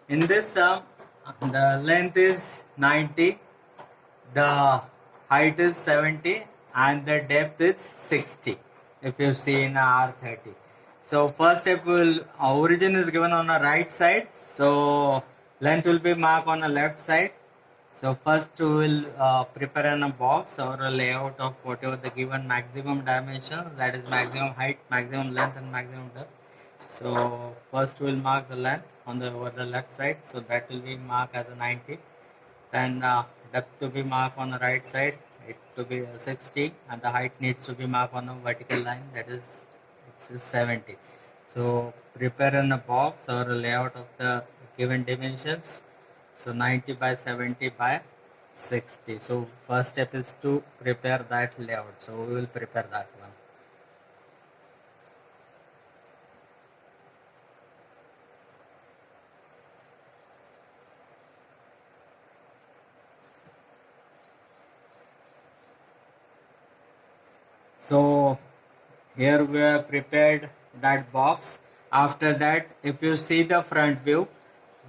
In this sum, the length is 90, the height is 70, and the depth is 60. If you see in R30. So first step will origin is given on the right side. So length will be marked on the left side. So first we will prepare a box or a layout of whatever the given maximum dimensions, that is maximum height, maximum length, and maximum depth. So first we'll mark the length on the over the left side, so that will be marked as a 90. Then depth to be marked on the right side, it to be 60, and the height needs to be marked on a vertical line, that is it's 70. So prepare in a box or a layout of the given dimensions. So 90 by 70 by 60. So first step is to prepare that layout. So we will prepare that one. So here we have prepared that box. After that, if you see the front view,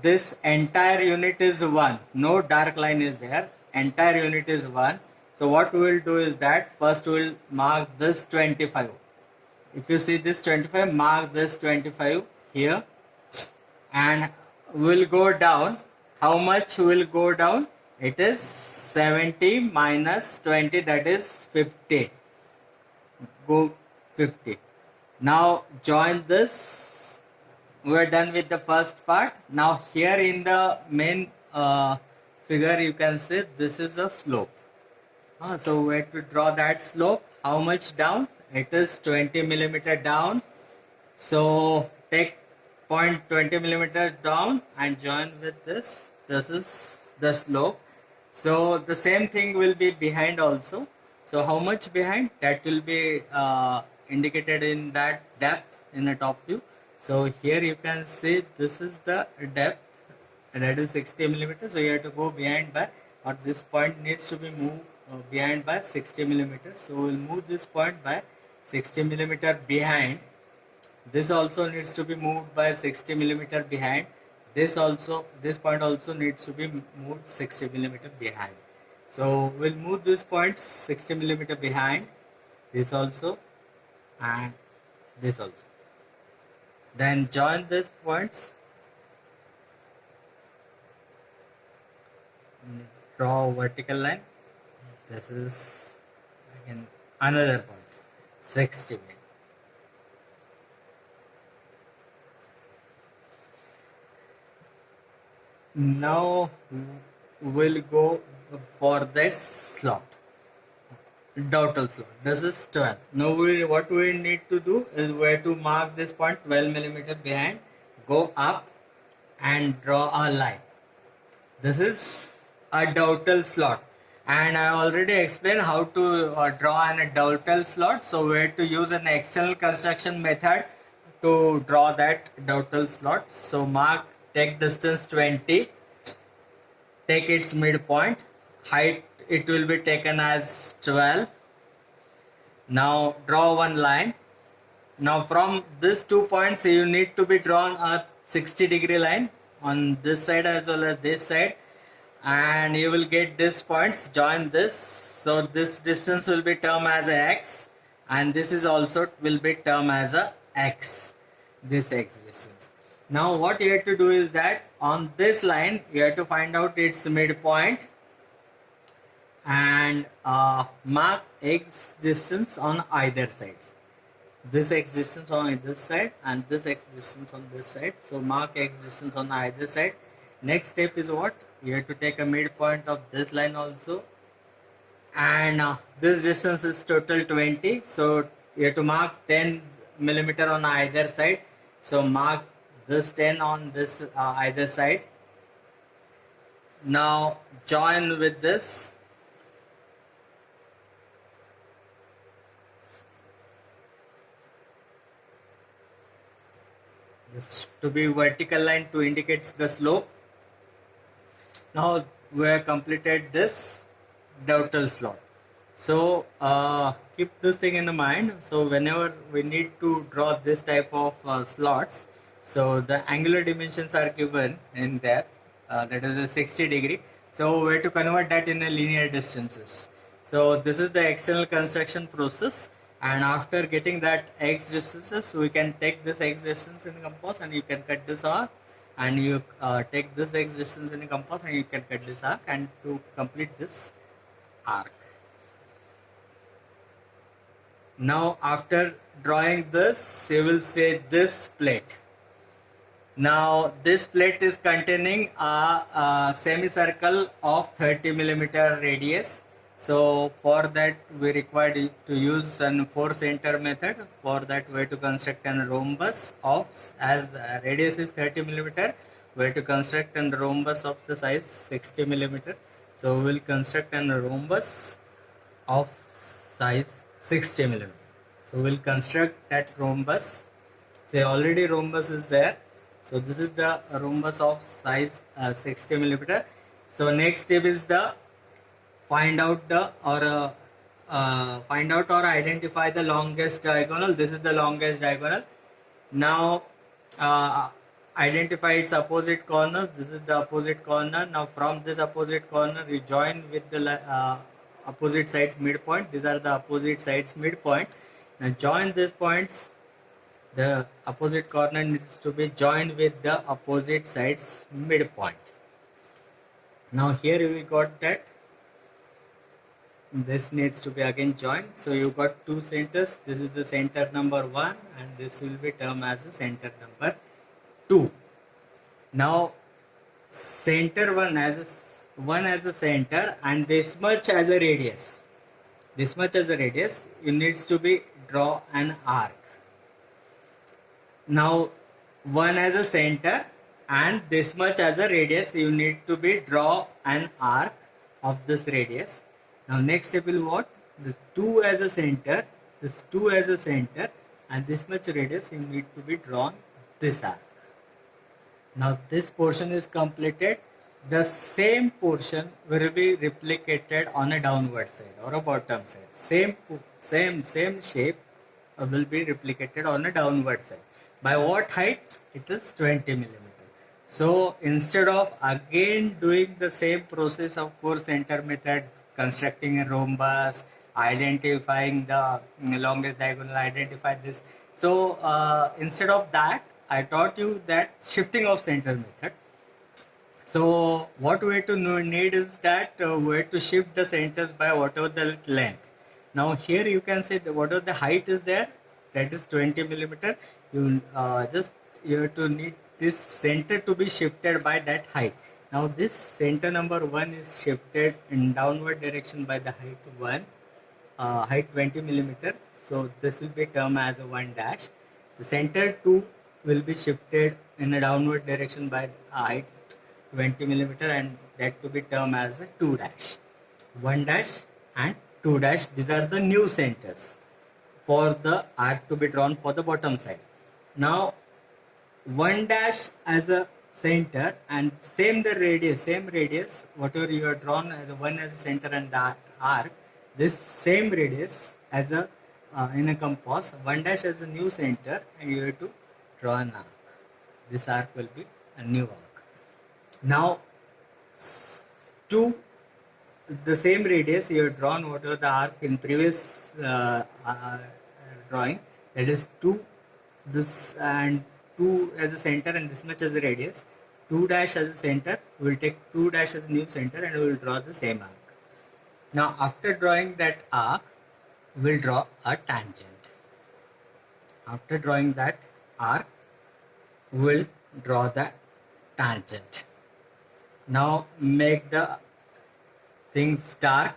this entire unit is 1. No dark line is there. Entire unit is 1. So what we will do is that first we will mark this 25. If you see this 25, mark this 25 here, and we'll go down. How much will go down? It is 70 minus 20, that is 50. Go 50. Now join this. We're done with the first part. Now here in the main figure you can see this is a slope. So we have to draw that slope. How much down? It is 20 millimeter down. So take point 20 millimeter down and join with this. This is the slope. So the same thing will be behind also. So how much behind? That will be indicated in that depth in the top view. So here you can see this is the depth, and that is 60 millimeters. So you have to go behind by, or this point needs to be moved behind by 60 millimeters. So we'll move this point by 60 millimeter behind. This also needs to be moved by 60 millimeter behind. This point also needs to be moved 60 millimeter behind. So we'll move this point 60 millimeter behind, this also, and this also. Then join these points. Draw a vertical line. This is again another point, 60 millimeter. Now we'll go for this slot, dowel slot. This is 12. Now what we need to do is where to mark this point 12 millimeter behind, go up and draw a line. This is a dowel slot, and I already explained how to draw a dowel slot. So we have to use an external construction method to draw that dowel slot. So mark, take distance 20, take its midpoint, height it will be taken as 12. Now draw one line. Now from these 2 points you need to be drawn a 60-degree line on this side as well as this side, and you will get these points, join this. So this distance will be termed as a x, and this is also will be termed as a x, this x distance. Now what you have to do is that on this line you have to find out its midpoint and mark x distance on either side. This x distance on this side and this x distance on this side. So mark x distance on either side. Next step is what? You have to take a midpoint of this line also, and this distance is total 20. So you have to mark 10 millimeter on either side. So mark this 10 on this either side. Now join with this. This to be vertical line to indicates the slope. Now we have completed this dowel slot. So keep this thing in the mind. So whenever we need to draw this type of slots, So the angular dimensions are given in there, that is a 60 degree. So we have to convert that in a linear distances. So this is the external construction process, and after getting that x distances, we can take this x distance in the compass and you can cut this arc, and you take this x distance in the compass and you can cut this arc, and to complete this arc. Now after drawing this, you will say this plate. Now this plate is containing a semicircle of 30 millimeter radius. So for that we required to use an 4 center method. For that we have to construct an rhombus of, as the radius is 30 millimeter, we have to construct an rhombus of the size 60 millimeter. So we will construct an rhombus of size 60 millimeter. So we will construct that rhombus. So already rhombus is there. So this is the rhombus of size 60 millimeter. So next step is the find out or identify the longest diagonal. This is the longest diagonal. Now identify its opposite corners. This is the opposite corner. Now from this opposite corner you join with the opposite sides midpoint. These are the opposite sides midpoint. Now join these points. The opposite corner needs to be joined with the opposite sides midpoint. Now here we got that this needs to be again joined. So you got two centers. This is the center number 1 and this will be termed as the center number 2. Now center 1 as a center and this much as a radius. This much as a radius, you needs to be draw an arc. Now 1 as a center and this much as a radius, you need to be draw an arc of this radius. Now next step will what? This 2 as a center, this 2 as a center and this much radius, you need to be drawn this arc. Now this portion is completed. The same portion will be replicated on a downward side or a bottom side. Same shape will be replicated on a downward side. By what height? It is 20 millimeter. So instead of again doing the same process of 4 center method, constructing a rhombus, identifying the longest diagonal, identify this. So instead of that, I taught you that shifting of center method. So what we have to need is that we have to shift the centers by whatever the length. Now here you can say whatever the height is there, that is 20 millimeter. You you have to need this center to be shifted by that height. Now this center number 1 is shifted in downward direction by the height 20 millimeter. So this will be termed as a 1 dash. The center 2 will be shifted in a downward direction by height 20 millimeter and that to be termed as a 2 dash. 1 dash and 2 dash, these are the new centers for the arc to be drawn for the bottom side. Now 1 dash as a center and same radius, whatever you have drawn as a 1 as a center and that arc, this same radius as a in a compass, 1 dash as a new center and you have to draw an arc. This arc will be a new arc. Now to the same radius you have drawn whatever the arc in previous drawing, that is 2 this and 2 as a center and this much as a radius. 2 dash as a center, we will take 2 dash as a new center and we will draw the same arc. Now after drawing that arc, we will draw a tangent. After drawing that arc, we will draw the tangent. Now make the things dark.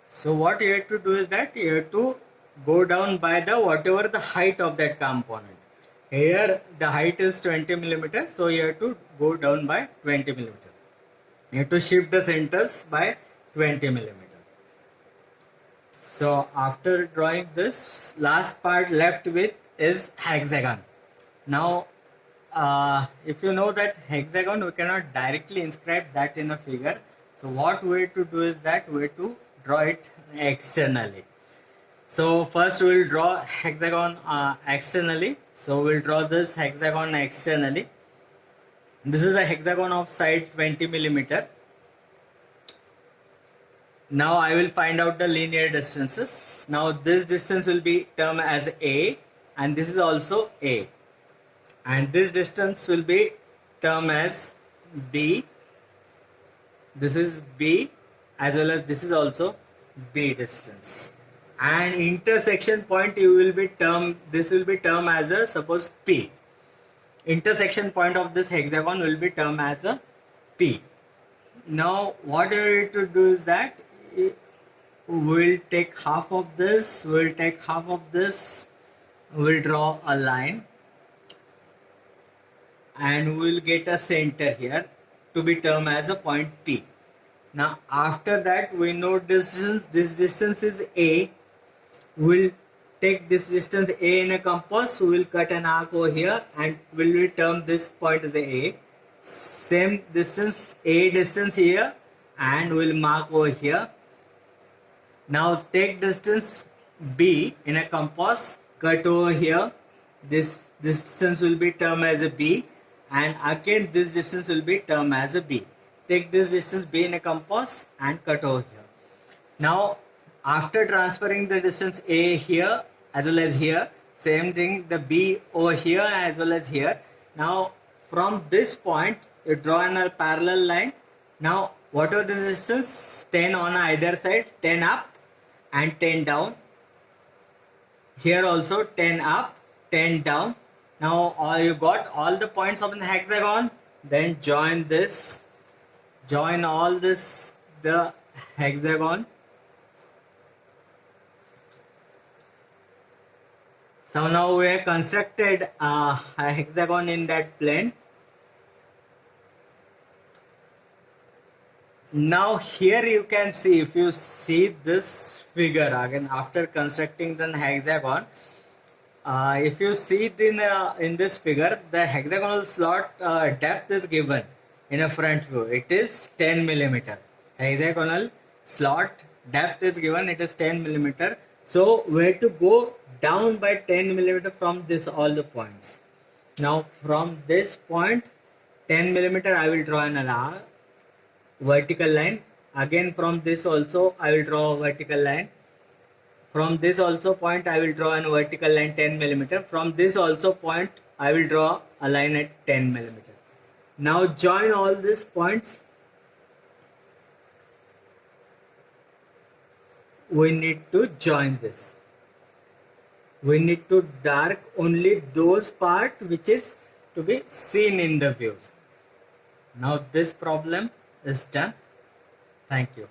So what you have to do is that you have to go down by the whatever the height of that component. Here the height is 20 millimeter, so you have to go down by 20 millimeter. You have to shift the centers by 20 millimeter. So after drawing this, last part left with is hexagon. Now if you know that hexagon, we cannot directly inscribe that in a figure. So what we have to do is that we have to draw it externally. So first we'll draw hexagon externally. So we'll draw this hexagon externally. This is a hexagon of side 20 millimeter. Now I will find out the linear distances. Now this distance will be termed as A, and this is also A. And this distance will be termed as B. This is B, as well as this is also B distance. And intersection point this will be termed as a, suppose, P. Intersection point of this hexagon will be termed as a P. Now what we need to do is that we'll take half of this, we'll draw a line, and we'll get a center here to be termed as a point P. Now after that we know distance, this distance is A. We'll take this distance A in a compass, we'll cut an arc over here and we'll term this point as A. Same distance, A distance here, and we'll mark over here. Now take distance B in a compass, cut over here. This distance will be termed as a B, and again this distance will be termed as a B. Take this distance B in a compass and cut over here. Now after transferring the distance A here as well as here, same thing, the B over here as well as here. Now from this point you draw a parallel line. Now whatever the distance, 10 on either side, 10 up and 10 down. Here also 10 up, 10 down. Now you got all the points of the hexagon. Then join all this, the hexagon. So now we have constructed a hexagon in that plane. Now here you can see, if you see this figure again after constructing the hexagon, if you see in this figure, the hexagonal slot depth is given in a front view. It is 10 millimeter. Hexagonal slot depth is given, it is 10 millimeter. So we have to go down by 10 millimeter from all the points. Now from this point 10 millimeter I will draw an vertical line. Again from this also I will draw a vertical line. From this also point I will draw a vertical line 10 millimeter. From this also point I will draw a line at 10 millimeter. Now join all these points. We need to join this. We need to dark only those part which is to be seen in the views. Now this problem is done. Thank you.